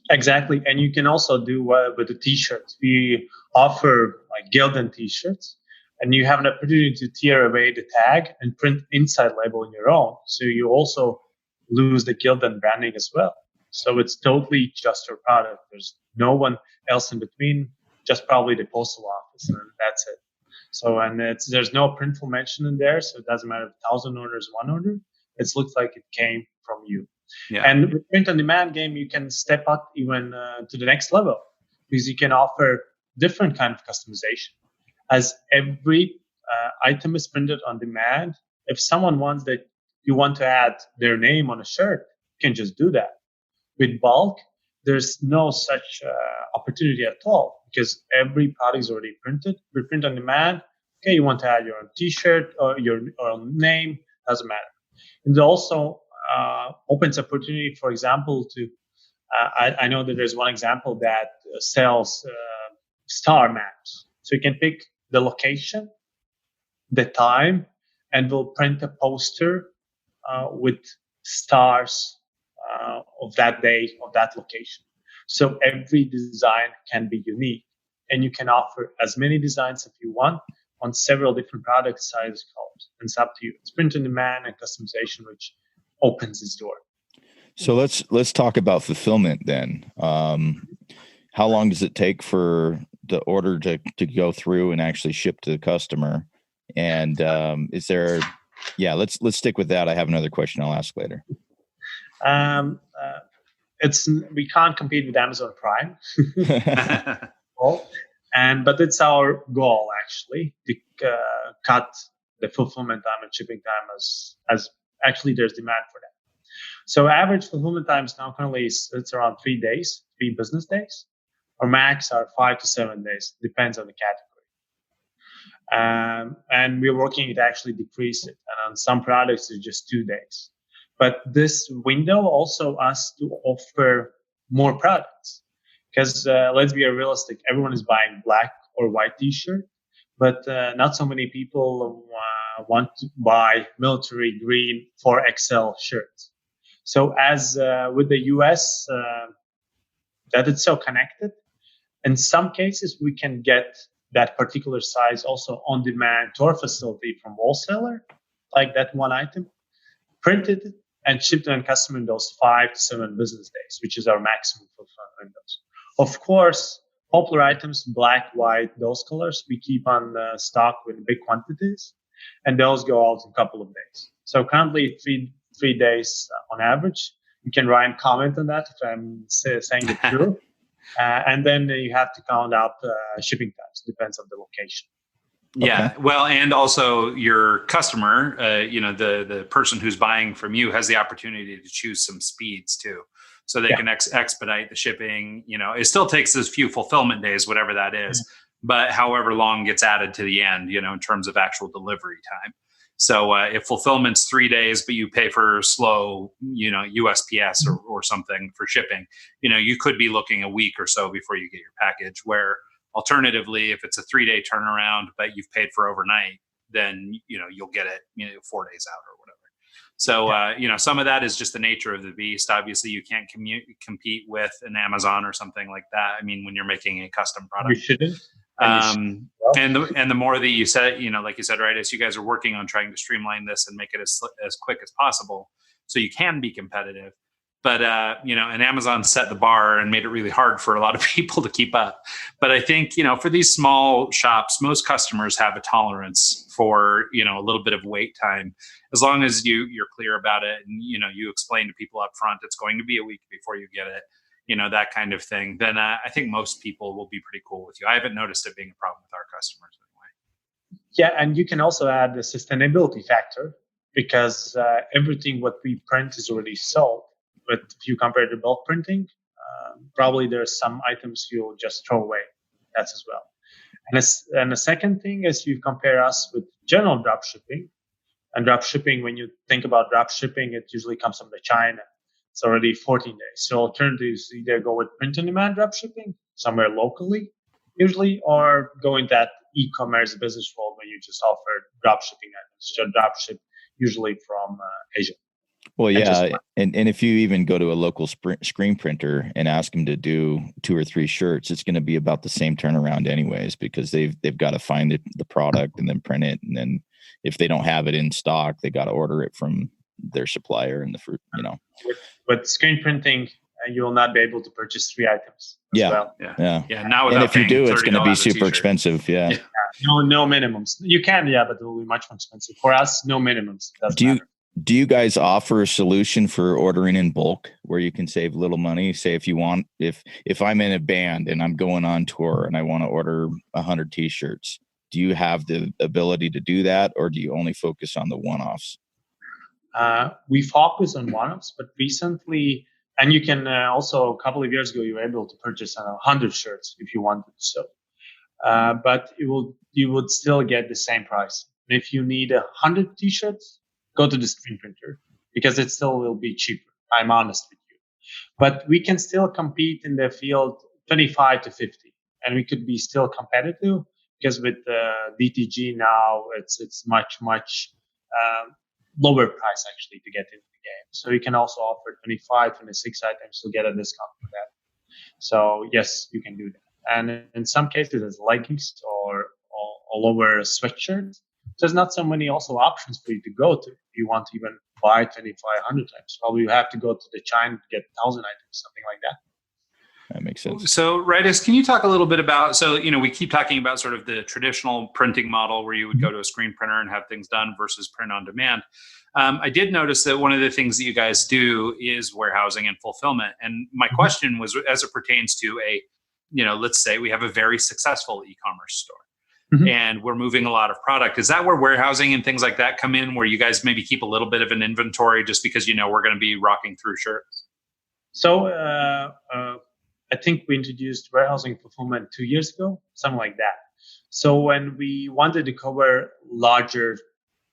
Speaker 4: Exactly. And you can also do with the t-shirts. We offer like Gildan t-shirts, and you have an opportunity to tear away the tag and print inside label on your own. So you also lose the Gildan branding as well. So it's totally just your product. There's no one else in between, just probably the postal office, and that's it. So, and there's no Printful mention in there. So it doesn't matter if 1,000 orders, one order. It looks like it came from you.
Speaker 3: Yeah.
Speaker 4: And with print on demand game, you can step up even to the next level, because you can offer different kind of customization. As every item is printed on demand, if someone wants that you want to add their name on a shirt, you can just do that. With bulk, there's no such opportunity at all, because every product is already printed. With print on demand, okay, you want to add your own T-shirt or your own name, doesn't matter. And also opens opportunity, for example, to I know that there's one example that sells star maps. So you can pick the location, the time, and we'll print a poster with stars of that day, of that location. So every design can be unique, and you can offer as many designs if you want on several different product sizes, colors. And it's up to you. It's print on demand and customization, which opens this door.
Speaker 5: So let's talk about fulfillment then. How long does it take for the order to go through and actually ship to the customer? And is there? Yeah, let's stick with that. I have another question I'll ask later.
Speaker 4: We can't compete with Amazon Prime. But it's our goal actually to cut the fulfillment time and shipping time as actually there's demand for that. So average fulfillment times now currently it's around 3 days, 3 business days. Our max are 5 to 7 days, depends on the category. And we're working to actually decrease it. And on some products, it's just 2 days. But this window also us to offer more products. Because let's be realistic, everyone is buying black or white t-shirt, but not so many people want to buy military green 4XL shirts. So as with the US, that it's so connected, in some cases we can get that particular size also on demand to our facility from wholesaler, like that one item, printed and shipped to a customer in those 5 to 7 business days, which is our maximum fulfillment windows. Of course, popular items, black, white, those colors, we keep on stock with big quantities, and those go out in a couple of days. So currently, three days on average. You can write and comment on that if I'm saying it true. And then you have to count out shipping times. Depends on the location.
Speaker 3: Yeah. Okay. Well, and also your customer, the person who's buying from you has the opportunity to choose some speeds too. So they can expedite the shipping. It still takes as few fulfillment days, whatever that is, but however long gets added to the end, in terms of actual delivery time. So if fulfillment's 3 days, but you pay for slow, USPS or something for shipping, you could be looking a week or so before you get your package. Where alternatively, if it's a 3-day turnaround, but you've paid for overnight, then, you'll get it, 4 days out or whatever. So, some of that is just the nature of the beast. Obviously, you can't compete with an Amazon or something like that. I mean, when you're making a custom product.
Speaker 4: You shouldn't.
Speaker 3: And the more that you said, like you said, Raitis, you guys are working on trying to streamline this and make it as quick as possible so you can be competitive. But, and Amazon set the bar and made it really hard for a lot of people to keep up. But I think, for these small shops, most customers have a tolerance for, a little bit of wait time. As long as you're clear about it and, you explain to people up front, it's going to be a week before you get it, that kind of thing, then I think most people will be pretty cool with you. I haven't noticed it being a problem with our customers anyway.
Speaker 4: Yeah, and you can also add the sustainability factor because everything what we print is already sold. But if you compare to bulk printing, probably there's some items you'll just throw away. That's as well. And the second thing is you compare us with general drop shipping. And drop shipping, when you think about drop shipping, it usually comes from China. It's already 14 days. So alternatives either go with print on demand drop shipping somewhere locally, usually, or go in that e-commerce business world when you just offer drop shipping items. So drop ship usually from Asia.
Speaker 5: Well, yeah, and if you even go to a local screen printer and ask them to do 2 or 3 shirts, it's going to be about the same turnaround anyways, because they've got to find the product and then print it, and then if they don't have it in stock, they got to order it from their supplier and the fruit.
Speaker 4: With screen printing, you will not be able to purchase 3 items.
Speaker 3: Yeah. Now,
Speaker 5: and if you do, it's going to be super expensive. Yeah.
Speaker 4: No minimums. You can, but it will be much more expensive. For us, no minimums.
Speaker 5: Do you guys offer a solution for ordering in bulk where you can save little money? Say if I'm in a band and I'm going on tour and I want to order 100 t-shirts, do you have the ability to do that, or do you only focus on the one-offs?
Speaker 4: We focus on one-offs, but recently, and you can also, a couple of years ago, you were able to purchase 100 shirts if you wanted so. But you would still get the same price. If you need 100 t-shirts, go to the screen printer because it still will be cheaper. I'm honest with you. But we can still compete in the field 25 to 50, and we could be still competitive because with DTG now, it's much lower price actually to get into the game. So you can also offer 25, 26 items to get a discount for that. So yes, you can do that. And in some cases, it's leggings or lower sweatshirts. There's not so many also options for you to go to. If you want to even buy 25, 100 items, probably you have to go to the China to get 1,000 items, something like that.
Speaker 5: That makes sense.
Speaker 3: So, Raitis, can you talk a little bit about, we keep talking about sort of the traditional printing model where you would go to a screen printer and have things done versus print on demand. I did notice that one of the things that you guys do is warehousing and fulfillment. And my question was, as it pertains to let's say we have a very successful e-commerce store. And we're moving a lot of product. Is that where warehousing and things like that come in, where you guys maybe keep a little bit of an inventory just because we're going to be rocking through shirts?
Speaker 4: So I think we introduced warehousing fulfillment 2 years ago, something like that. So when we wanted to cover larger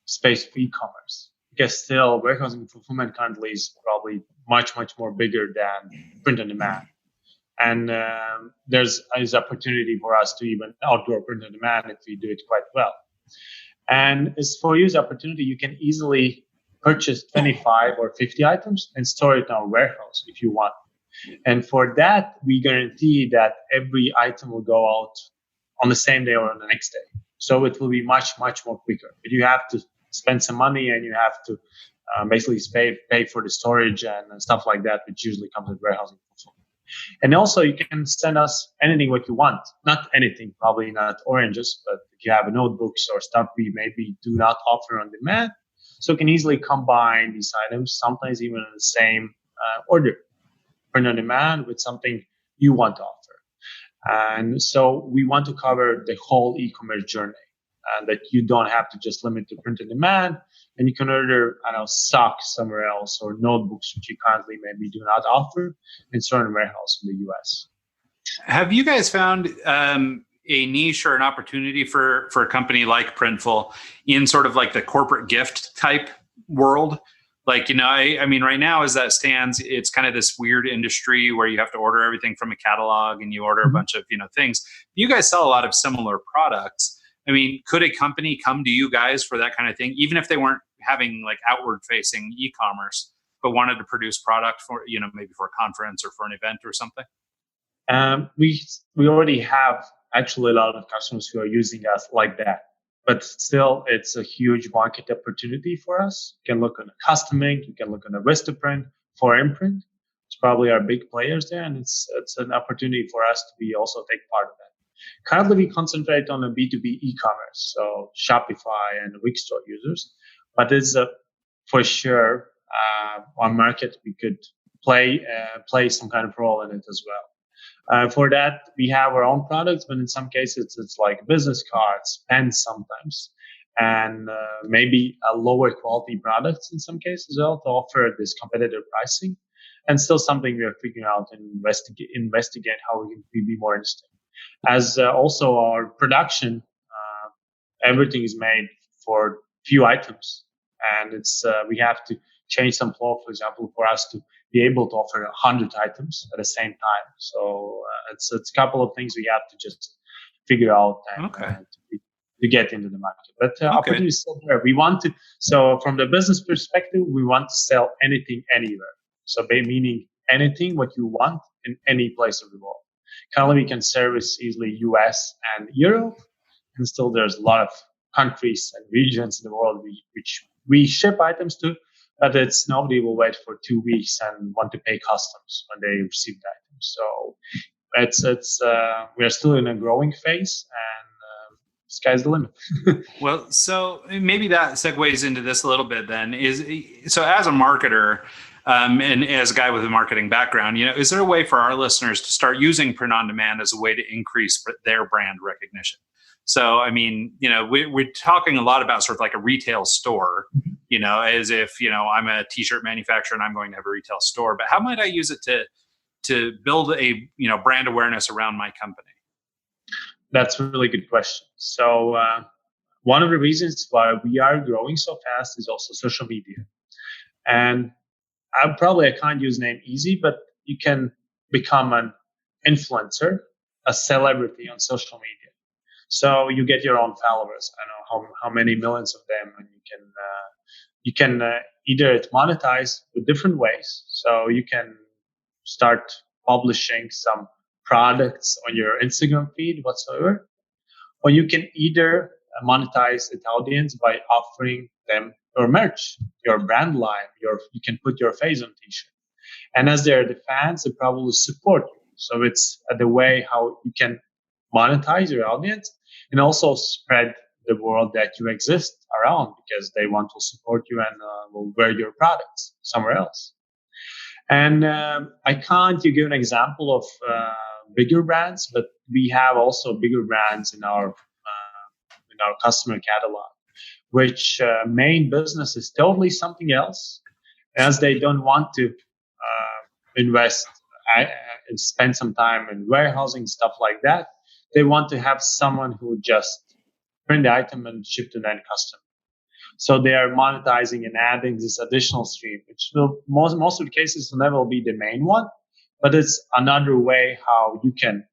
Speaker 4: space for e-commerce, because still warehousing fulfillment currently is probably much more bigger than print on demand. And there's opportunity for us to even outgrow print on demand if we do it quite well. And as for use opportunity, you can easily purchase 25 or 50 items and store it in our warehouse if you want. And for that, we guarantee that every item will go out on the same day or on the next day. So it will be much more quicker. But you have to spend some money and you have to basically pay for the storage and stuff like that, which usually comes with warehousing fulfillment. And also you can send us anything what you want. Not anything, probably not oranges, but if you have notebooks or stuff we maybe do not offer on demand, so you can easily combine these items, sometimes even in the same order, print on demand with something you want to offer. And so we want to cover the whole e-commerce journey, and that you don't have to just limit to print on demand, and you can order, socks somewhere else or notebooks, which you currently maybe do not offer in certain warehouse in the US.
Speaker 3: Have you guys found a niche or an opportunity for a company like Printful in sort of like the corporate gift type world? Like, I mean, right now as that stands, it's kind of this weird industry where you have to order everything from a catalog and you order a bunch of, things. You guys sell a lot of similar products. I mean, could a company come to you guys for that kind of thing, even if they weren't having like outward facing e-commerce, but wanted to produce product for, maybe for a conference or for an event or something?
Speaker 4: We already have actually a lot of customers who are using us like that, but still it's a huge market opportunity for us. You can look on a custom ink, you can look on a Vistaprint, for imprint. It's probably our big players there, and it's an opportunity for us to be also take part of that. Currently, we concentrate on a B2B e-commerce, so Shopify and Wixstore users, but it's for sure on market we could play some kind of role in it as well. For that, we have our own products, but in some cases it's like business cards, pens sometimes, and maybe a lower quality products in some cases as well to offer this competitive pricing, and still something we are figuring out and investigate how we can be more interesting. As also our production, everything is made for few items, and it's we have to change some flow, for example, for us to be able to offer 100 items at the same time. So it's a couple of things we have to just figure out and to get into the market. But opportunity is still there. We want to. So from the business perspective, we want to sell anything anywhere. So meaning anything what you want in any place of the world. Currently, we can service easily US and Europe, and still there's a lot of countries and regions in the world which we ship items to, but it's nobody will wait for 2 weeks and want to pay customs when they receive the item. So it's we're still in a growing phase, and sky's the limit.
Speaker 3: Well, so maybe that segues into this a little bit then. So as a marketer, and as a guy with a marketing background, is there a way for our listeners to start using print on demand as a way to increase their brand recognition? So, I mean, we're talking a lot about sort of like a retail store, as if, I'm a t-shirt manufacturer and I'm going to have a retail store, but how might I use it to build a, brand awareness around my company?
Speaker 4: That's a really good question. So, one of the reasons why we are growing so fast is also social media. And I can't use name easy, but you can become an influencer, a celebrity on social media. So you get your own followers. I don't know how many millions of them, and you can either monetize with different ways. So you can start publishing some products on your Instagram feed whatsoever, or you can either monetize the audience by offering them your merch, your brand line, you can put your face on t-shirt. And as they're the fans, they probably support you. So it's the way how you can monetize your audience and also spread the word that you exist around, because they want to support you and will wear your products somewhere else. And I can't give an example of bigger brands, but we have also bigger brands in our customer catalog, which main business is totally something else, as they don't want to invest and spend some time in warehousing, stuff like that. They want to have someone who just print the item and ship to the end customer. So they are monetizing and adding this additional stream, which will most of the cases will never be the main one, but it's another way how you can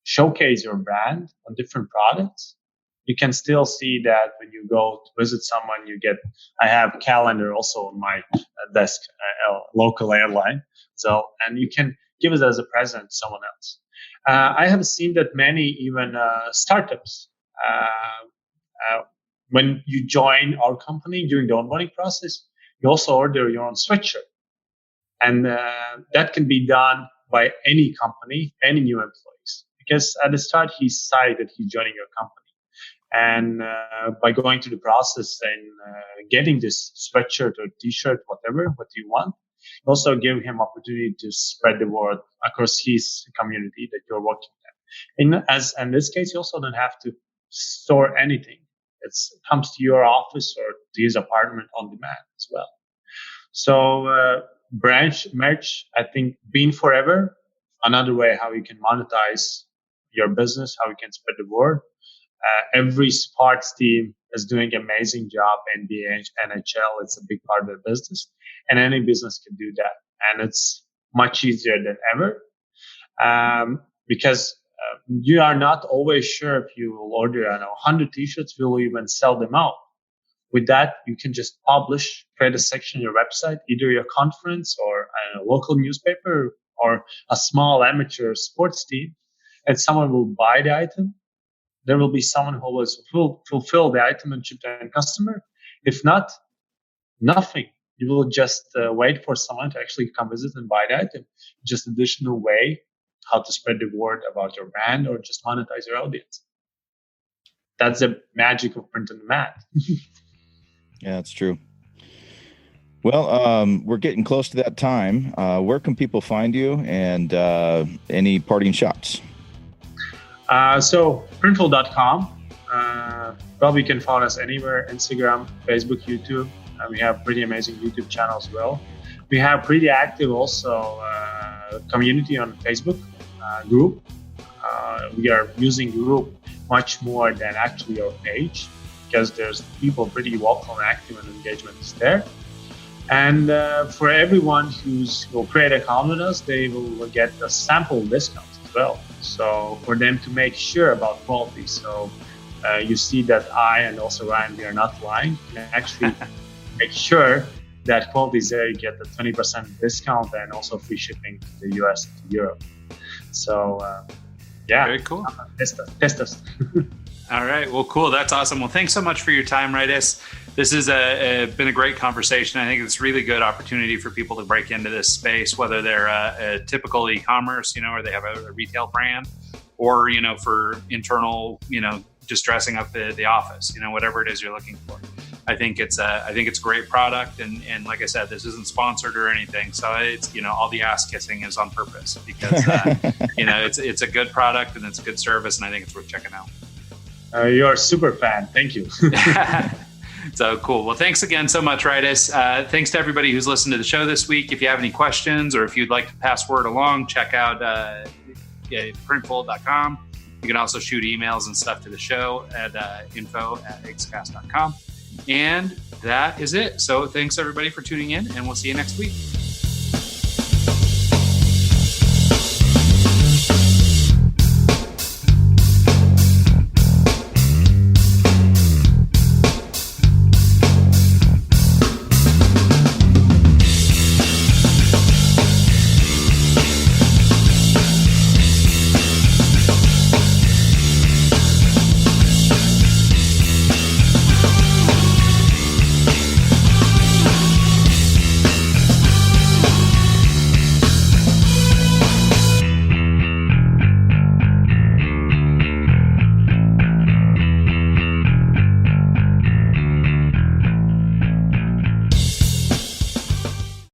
Speaker 4: showcase your brand on different products. You can still see that when you go to visit someone, I have a calendar also on my desk, local airline. So, and you can give it as a present to someone else. I have seen that many even startups, when you join our company during the onboarding process, you also order your own sweatshirt. And that can be done by any company, any new employees. Because at the start, he decided that he's joining your company. And by going through the process and getting this sweatshirt or t-shirt, whatever, what you want, also give him opportunity to spread the word across his community that you're working at. In this case, you also don't have to store anything. It comes to your office or to his apartment on demand as well. So merch, I think, being forever, another way how you can monetize your business, how you can spread the word. Every sports team is doing an amazing job. NBA, NHL, it's a big part of their business. And any business can do that. And it's much easier than ever because you are not always sure if you will order 100 t-shirts, will even sell them out. With that, you can just publish, create a section on your website, either your conference or a local newspaper or a small amateur sports team, and someone will buy the item. There will be someone who will fulfill the item and ship to the customer. If not, nothing. You will just wait for someone to actually come visit and buy the item. Just additional way how to spread the word about your brand or just monetize your audience. That's the magic of print on demand.
Speaker 5: Yeah, that's true. Well, we're getting close to that time. Where can people find you, and any parting shots?
Speaker 4: So printful.com. Probably you can follow us anywhere: Instagram, Facebook, YouTube. We have pretty amazing YouTube channel as well. We have pretty active also community on Facebook group. We are using group much more than actually our page, because there's people pretty vocal and active, and engagement is there. And for everyone will create an account with us, they will get a sample discount as well. So for them to make sure about quality. So you see that I and also Ryan, we are not lying. You can actually make sure that quality is there. You get the 20% discount and also free shipping to the US and to Europe. So yeah,
Speaker 3: very cool.
Speaker 4: Test us.
Speaker 3: All right. Well, cool. That's awesome. Well, thanks so much for your time, Raitis. This has been a great conversation. I think it's a really good opportunity for people to break into this space, whether they're a typical e-commerce, or they have a retail brand, or, for internal, just dressing up the office, whatever it is you're looking for. I think it's a great product. And like I said, this isn't sponsored or anything. So it's, all the ass kissing is on purpose because, it's a good product and it's a good service. And I think it's worth checking out.
Speaker 4: You're a super fan. Thank you.
Speaker 3: So cool. Well, thanks again so much, Raitis. Thanks to everybody who's listened to the show this week. If you have any questions or if you'd like to pass word along, check out printful.com. You can also shoot emails and stuff to the show at info@eggscast.com. And that is it. So thanks everybody for tuning in, and we'll see you next week.